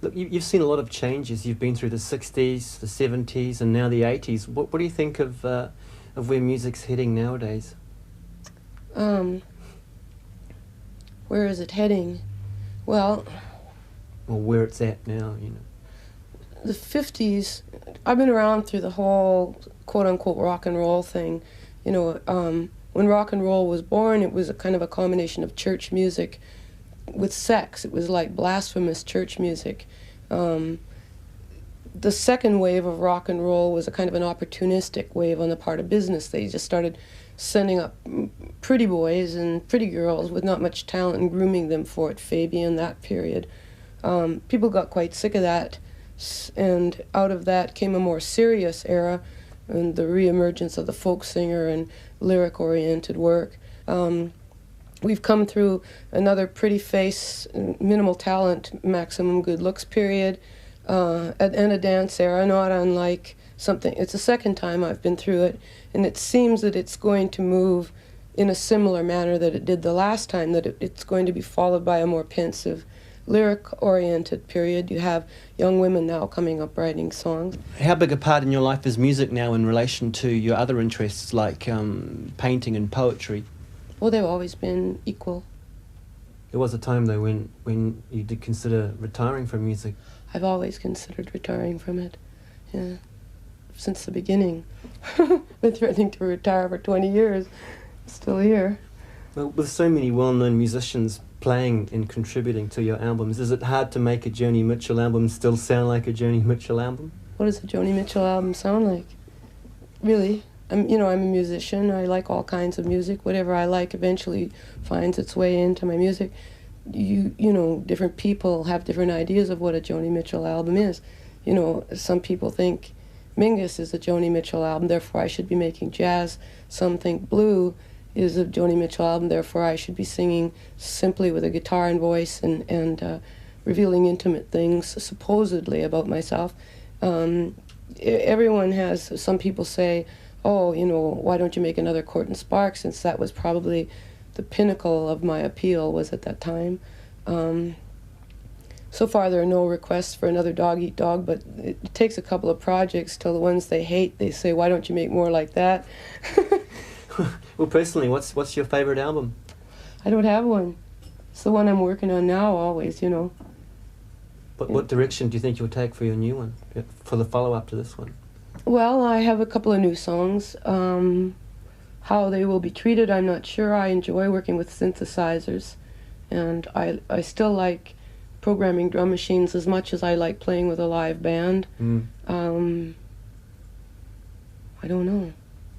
Look, you've seen a lot of changes. You've been through the 60s, the 70s, and now the 80s. What do you think of where music's heading nowadays? Where is it heading? Well, Or where it's at now, you know? the 50s, I've been around through the whole quote-unquote rock and roll thing. You know, when rock and roll was born, it was a kind of a combination of church music with sex. It was like blasphemous church music. The second wave of rock and roll was a kind of an opportunistic wave on the part of business. They just started sending up pretty boys and pretty girls with not much talent and grooming them for it, Fabian, that period. People got quite sick of that, and out of that came a more serious era, and the reemergence of the folk singer and lyric-oriented work. We've come through another pretty face, minimal talent, maximum good looks period, and a dance era, not unlike something. It's the second time I've been through it, and it seems that it's going to move in a similar manner that it did the last time, that it's going to be followed by a more pensive, lyric-oriented period. You have young women now coming up writing songs. How big a part in your life is music now in relation to your other interests like painting and poetry? Well, they've always been equal. There was a time, though, when you did consider retiring from music. I've always considered retiring from it, yeah, since the beginning. Been threatening to retire for 20 years, still here. Well, with so many well-known musicians playing and contributing to your albums, is it hard to make a Joni Mitchell album still sound like a Joni Mitchell album? What does a Joni Mitchell album sound like? Really? I'm a musician. I like all kinds of music. Whatever I like eventually finds its way into my music. You know, different people have different ideas of what a Joni Mitchell album is. You know, some people think Mingus is a Joni Mitchell album, therefore I should be making jazz. Some think Blue is a Joni Mitchell album, therefore I should be singing simply with a guitar and voice and revealing intimate things, supposedly, about myself. Everyone has, some people say, oh, you know, why don't you make another Court and Spark, since that was probably the pinnacle of my appeal was at that time. So far there are no requests for another Dog Eat Dog, but it takes a couple of projects till the ones they hate, they say, why don't you make more like that? Well, personally, what's your favourite album? I don't have one. It's the one I'm working on now always, you know. But what direction do you think you'll take for your new one, for the follow-up to this one? Well, I have a couple of new songs. How they will be treated, I'm not sure. I enjoy working with synthesizers, and I still like programming drum machines as much as I like playing with a live band. I don't know.